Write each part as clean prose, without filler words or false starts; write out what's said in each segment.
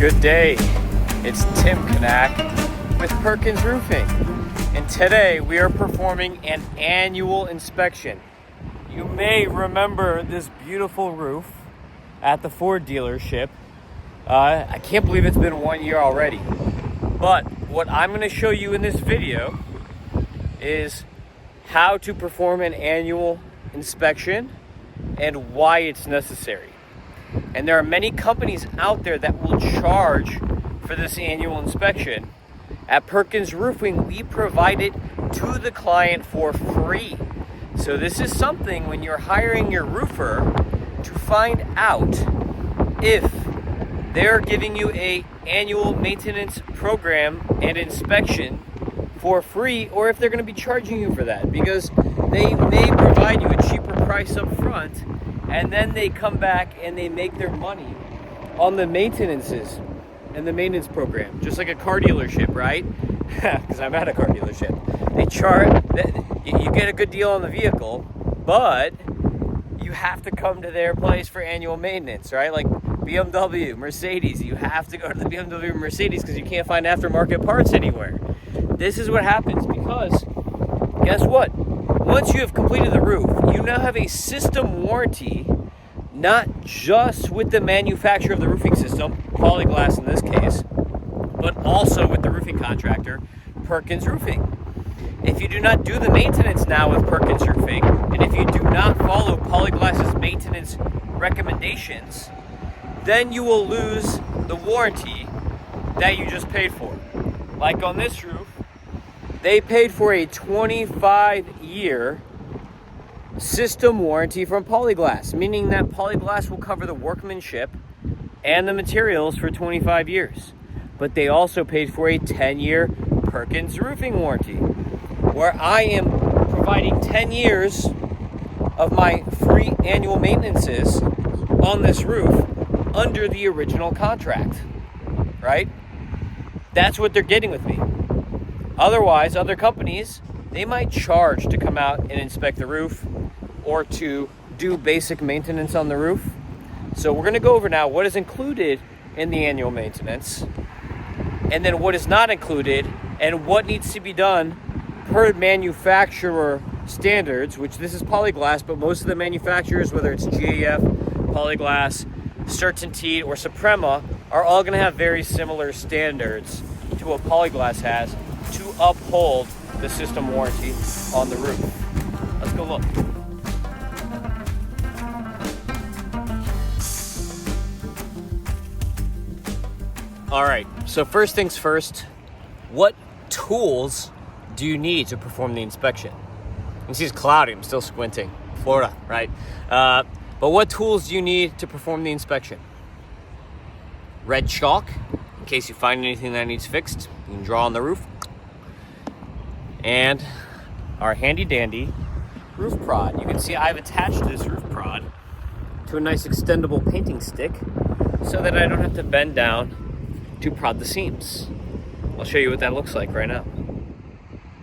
Good day, it's Tim Knack with Perkins Roofing, and today we are performing an annual inspection. You may remember this beautiful roof at the Ford dealership. I can't believe it's been 1 year already, but what I'm going to show you in this video is how to perform an annual inspection and why it's necessary. And there are many companies out there that will charge for this annual inspection. At Perkins Roofing, we provide it to the client for free. So this is something when you're hiring your roofer to find out if they're giving you an annual maintenance program and inspection for free, or if they're going to be charging you for that, because they may provide you a cheaper price up front, and then they come back and they make their money on the maintenances and the maintenance program, just like a car dealership, right? Because I'm at a car dealership. They charge, you get a good deal on the vehicle, but you have to come to their place for annual maintenance, right? Like BMW, Mercedes, you have to go to the BMW or Mercedes because you can't find aftermarket parts anywhere. This is what happens because, guess what? Once you have completed the roof, you now have a system warranty, not just with the manufacturer of the roofing system, Polyglass in this case, but also with the roofing contractor, Perkins Roofing. If you do not do the maintenance now with Perkins Roofing, and if you do not follow Polyglass's maintenance recommendations, then you will lose the warranty that you just paid for. Like on this roof, they paid for a 25-year system warranty from Polyglass, meaning that Polyglass will cover the workmanship and the materials for 25 years. But they also paid for a 10-year Perkins Roofing warranty, where I am providing 10 years of my free annual maintenances on this roof under the original contract, right? That's what they're getting with me. Otherwise, other companies, they might charge to come out and inspect the roof or to do basic maintenance on the roof. So we're going to go over now what is included in the annual maintenance, and then what is not included, and what needs to be done per manufacturer standards, which this is Polyglass, but most of the manufacturers, whether it's GAF, Polyglass, Certainty, or Suprema, are all going to have very similar standards to what Polyglass has to uphold the system warranty on the roof. Let's go look. All right, so first things first, what tools do you need to perform the inspection? You can see it's cloudy, I'm still squinting. Florida, right? But what tools do you need to perform the inspection? Red chalk, in case you find anything that needs fixed, you can draw on the roof. And our handy dandy roof prod. You can see I've attached this roof prod to a nice extendable painting stick so that I don't have to bend down to prod the seams. I'll show you what that looks like right now.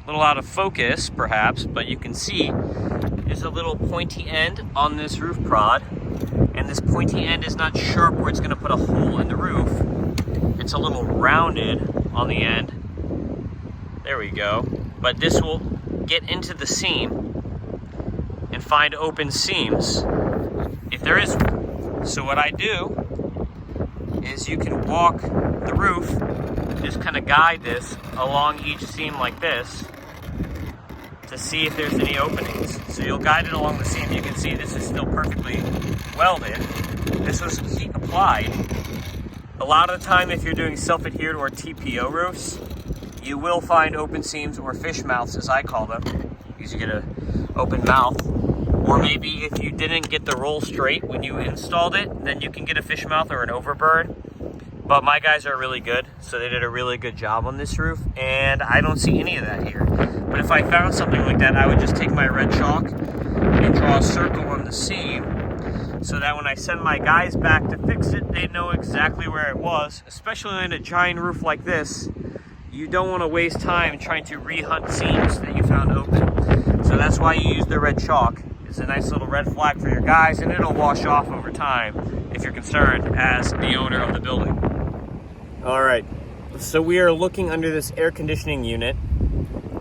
A little out of focus perhaps, but you can see there's a little pointy end on this roof prod, and this pointy end is not sharp where it's going to put a hole in the roof. It's a little rounded on the end. There we go. But this will get into the seam and find open seams if there is one. So what I do is you can walk the roof, just kind of guide this along each seam like this to see if there's any openings. So you'll guide it along the seam. You can see this is still perfectly welded. This was heat applied. A lot of the time if you're doing self-adhered or TPO roofs, you will find open seams, or fish mouths as I call them, because you get an open mouth. Or maybe if you didn't get the roll straight when you installed it, then you can get a fish mouth or an overburn. But my guys are really good, so they did a really good job on this roof, and I don't see any of that here. But if I found something like that, I would just take my red chalk and draw a circle on the seam so that when I send my guys back to fix it, they know exactly where it was. Especially in a giant roof like this, you don't want to waste time trying to re-hunt seams that you found open. So that's why you use the red chalk. It's a nice little red flag for your guys, and it'll wash off over time if you're concerned as the owner of the building. All right, so we are looking under this air conditioning unit,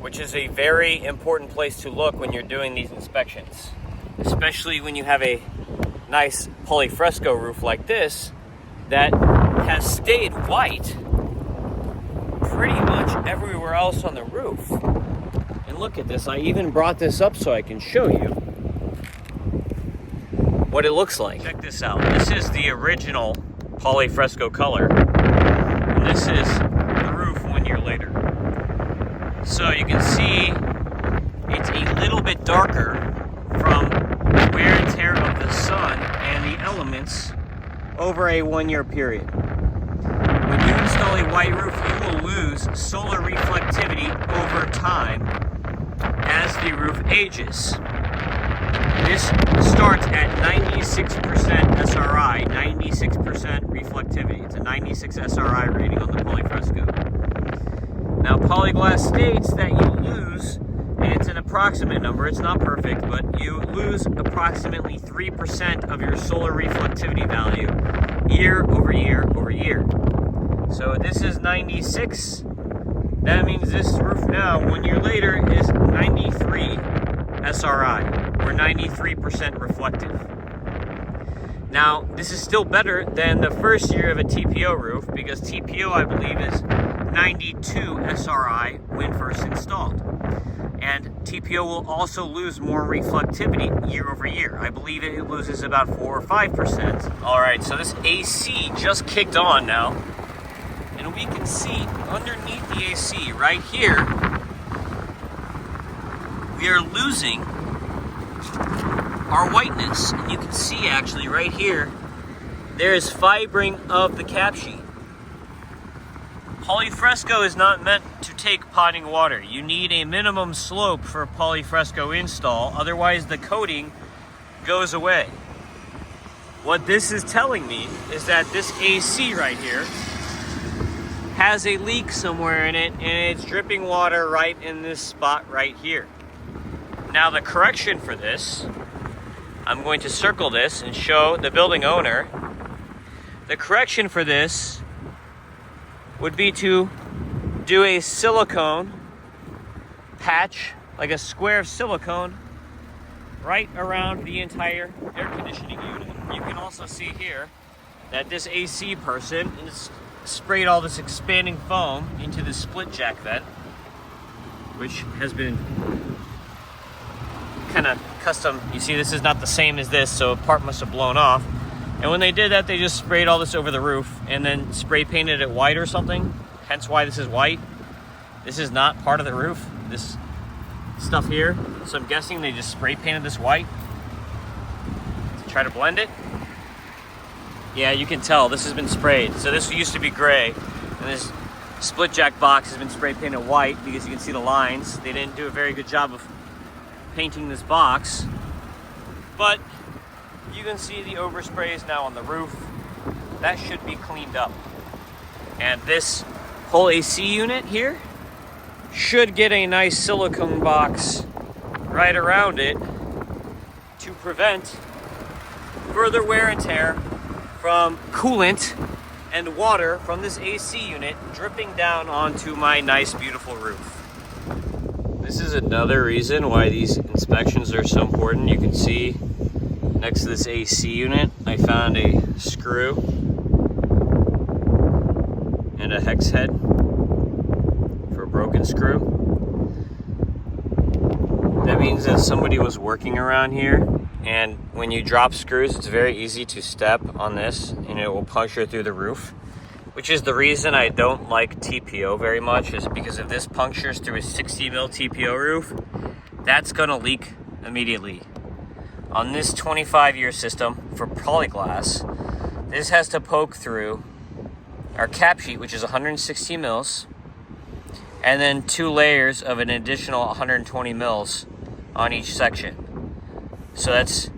which is a very important place to look when you're doing these inspections, especially when you have a nice polyfresco roof like this that has stayed white pretty much everywhere else on the roof. And look at this, I even brought this up so I can show you what it looks like. Check this out. This is the original polyfresco color. And this is the roof 1 year later. So you can see it's a little bit darker from wear and tear of the sun and the elements over a 1 year period. When you install a white roof, you will lose solar reflectivity over time as the roof ages. This starts at 96% SRI, 96% reflectivity. It's a 96 SRI rating on the polyfresco. Now, Polyglass states that you lose, and it's an approximate number, it's not perfect, but you lose approximately 3% of your solar reflectivity value year over year over year. So this is 96. That means this roof now, 1 year later, is 93 SRI, or 93% reflective. Now, this is still better than the first year of a TPO roof, because TPO, I believe, is 92 SRI when first installed. And TPO will also lose more reflectivity year over year. I believe it loses about 4 or 5%. All right, so this AC just kicked on now. And we can see underneath the AC right here, we are losing our whiteness. And you can see actually right here, there is fibering of the cap sheet. Polyfresco is not meant to take potting water. You need a minimum slope for polyfresco install, otherwise the coating goes away. What this is telling me is that this AC right here has a leak somewhere in it, and it's dripping water right in this spot right here. Now the correction for this, I'm going to circle this and show the building owner. The correction for this would be to do a silicone patch, like a square of silicone, right around the entire air conditioning unit. You can also see here that this AC person is sprayed all this expanding foam into the split jack vent, which has been kind of custom. You see, this is not the same as this, so a part must have blown off. And when they did that, they just sprayed all this over the roof and then spray painted it white or something. Hence why this is white. This is not part of the roof, this stuff here. So I'm guessing they just spray painted this white to try to blend it. Yeah, you can tell this has been sprayed. So this used to be gray, and this split jack box has been spray painted white because you can see the lines. They didn't do a very good job of painting this box, but you can see the oversprays now on the roof. That should be cleaned up. And this whole AC unit here should get a nice silicone box right around it to prevent further wear and tear from coolant and water from this AC unit dripping down onto my nice, beautiful roof. This is another reason why these inspections are so important. You can see next to this AC unit, I found a screw and a hex head for a broken screw. That means that somebody was working around here, and when you drop screws, it's very easy to step on this and it will puncture through the roof, which is the reason I don't like TPO very much, is because if this punctures through a 60 mil TPO roof, that's gonna leak immediately. On this 25-year system for Polyglass, this has to poke through our cap sheet, which is 160 mils, and then 2 layers of an additional 120 mils on each section. So that's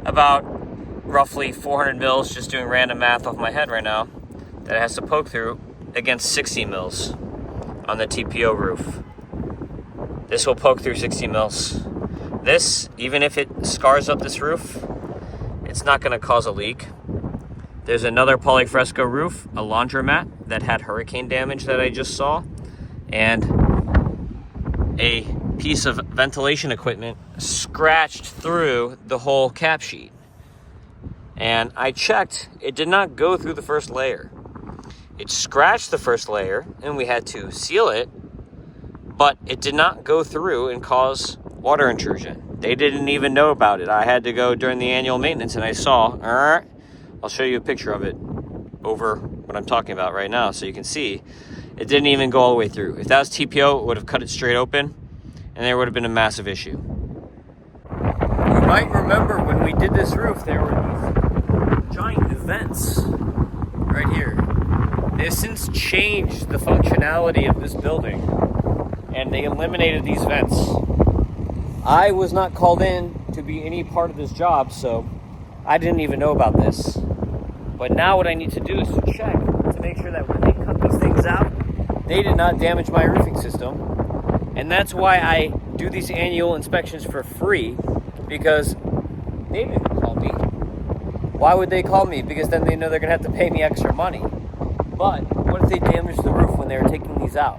about roughly 400 mils, just doing random math off my head right now, that it has to poke through against 60 mils on the TPO roof. This will poke through 60 mils. This, even if it scars up this roof, it's not going to cause a leak. There's another polyfresco roof, a laundromat that had hurricane damage that I just saw, and a piece of ventilation equipment scratched through the whole cap sheet. And I checked, it did not go through the first layer. It scratched the first layer and we had to seal it, but it did not go through and cause water intrusion. They didn't even know about it. I had to go during the annual maintenance and I saw, I'll show you a picture of it over what I'm talking about right now so you can see. It didn't even go all the way through. If that was TPO, it would have cut it straight open and there would have been a massive issue. You might remember when we did this roof, there were these giant vents right here. They've since changed the functionality of this building and they eliminated these vents. I was not called in to be any part of this job, so I didn't even know about this. But now what I need to do is to check to make sure that when they cut these things out, they did not damage my roofing system. And that's why I do these annual inspections for free, because they didn't call me. Why would they call me? Because then they know they're gonna have to pay me extra money. But what if they damaged the roof when they were taking these out?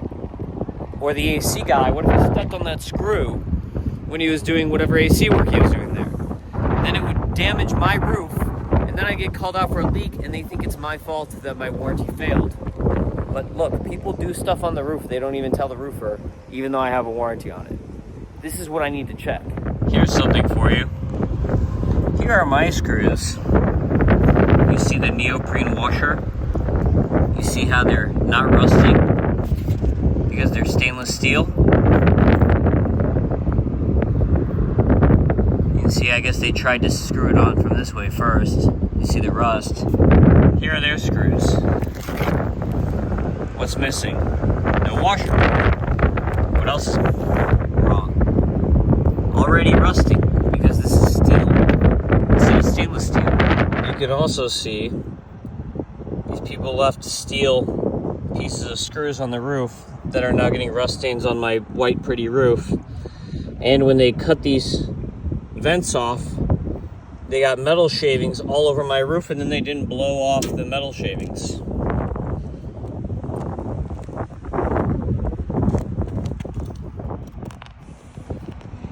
Or the AC guy, what if he stepped on that screw when he was doing whatever AC work he was doing there? Then it would damage my roof, and then I get called out for a leak and they think it's my fault that my warranty failed. But look, people do stuff on the roof, they don't even tell the roofer, even though I have a warranty on it. This is what I need to check. Here's something for you. Here are my screws. You see the neoprene washer? You see how they're not rusting because they're stainless steel? You can see, I guess they tried to screw it on from this way first. You see the rust. Here are their screws. What's missing? No washer. What else is wrong? Already rusting because this is steel. Instead of stainless steel. You can also see these people left steel pieces of screws on the roof that are now getting rust stains on my white pretty roof. And when they cut these vents off, they got metal shavings all over my roof, and then they didn't blow off the metal shavings.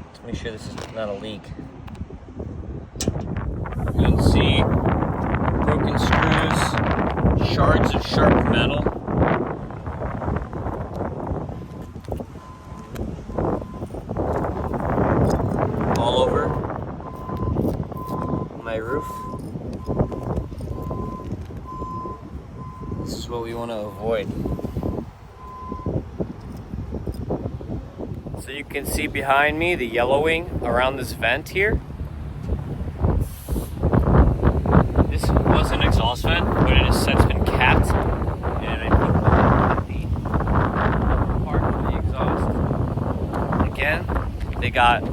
Let's make sure this is not a leak. You can see broken screws, shards of sharp metal. All over my roof. This is what we want to avoid. So you can see behind me the yellowing around this vent here. This was an exhaust vent, but it has since been capped. And I think the part of the exhaust. Again, they got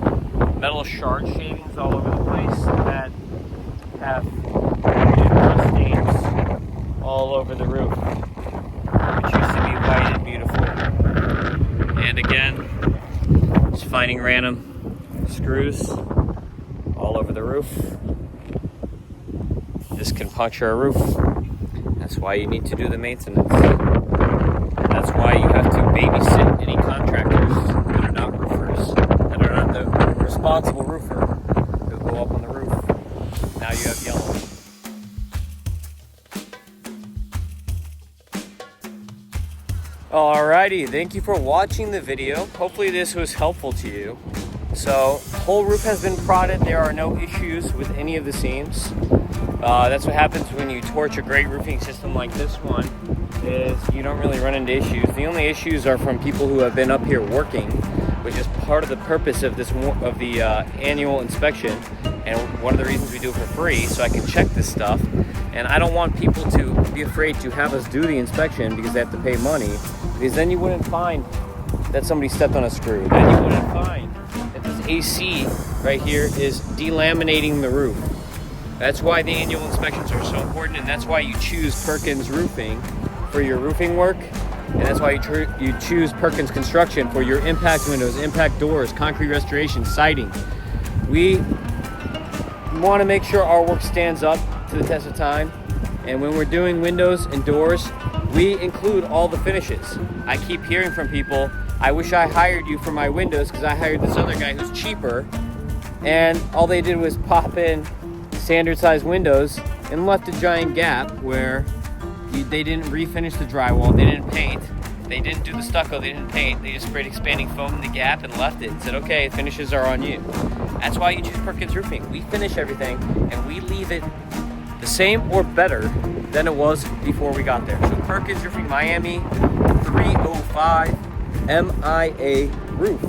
metal shard shavings all over the place that have rust stains all over the roof, which used to be white and beautiful. And again, just finding random screws all over the roof. This can puncture a roof. That's why you need to do the maintenance. That's why you have to babysit any contractors that are not roofers, that are not the responsible roofer who go up on the roof. Now you have yellow. Alrighty, thank you for watching the video. Hopefully this was helpful to you. So, whole roof has been prodded. There are no issues with any of the seams. That's what happens when you torch a great roofing system like this one, is you don't really run into issues. The only issues are from people who have been up here working, which is part of the purpose of this annual inspection, and one of the reasons we do it for free, so I can check this stuff. And I don't want people to be afraid to have us do the inspection because they have to pay money, because then you wouldn't find that somebody stepped on a screw. Then you wouldn't find that this AC right here is delaminating the roof. That's why the annual inspections are so important, and that's why you choose Perkins Roofing for your roofing work, and that's why you choose Perkins Construction for your impact windows, impact doors, concrete restoration, siding. We want to make sure our work stands up to the test of time, And when we're doing windows and doors, we include all the finishes. I keep hearing from people, I wish I hired you for my windows because I hired this other guy who's cheaper, and all they did was pop in standard size windows and left a giant gap where they didn't refinish the drywall, they didn't paint, they didn't do the stucco, they didn't paint, they just sprayed expanding foam in the gap and left it and said, okay, finishes are on you. That's why you choose Perkins Roofing. We finish everything and we leave it the same or better than it was before we got there. So Perkins Roofing Miami, 305 MIA Roof.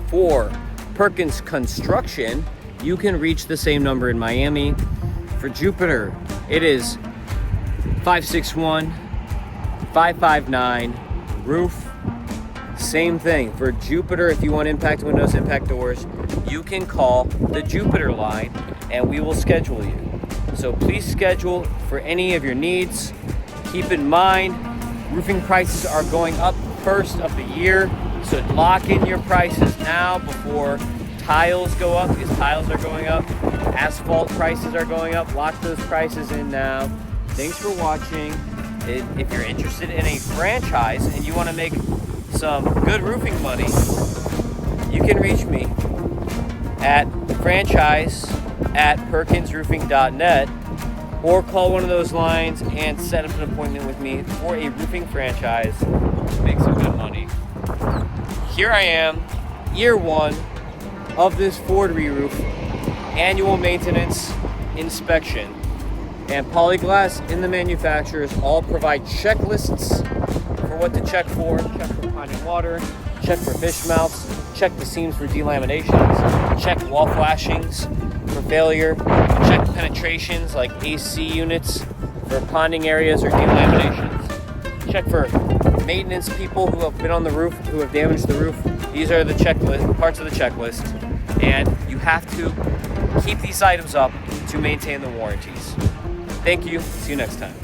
For Perkins Construction, you can reach the same number in Miami. For Jupiter, it is 561-559 roof. Same thing for Jupiter. If you want impact windows, impact doors, you can call the Jupiter line and we will schedule you. So please schedule for any of your needs. Keep in mind, roofing prices are going up first of the year, so lock in your prices now before tiles go up, because tiles are going up. Asphalt prices are going up. Lock those prices in now. Thanks for watching. If you're interested in a franchise and you want to make some good roofing money, you can reach me at franchise@perkinsroofing.net or call one of those lines and set up an appointment with me for a roofing franchise to make some good money. Here I am, year one of this Ford re-roof, annual maintenance inspection. And Polyglass and the manufacturers all provide checklists for what to check for pine and water, check for fish mouths, check the seams for delaminations, check wall flashings for failure, check penetrations like AC units for ponding areas or delaminations, check for maintenance people who have been on the roof, who have damaged the roof. These are the checklist, parts of the checklist, and you have to keep these items up to maintain the warranties. Thank you. See you next time.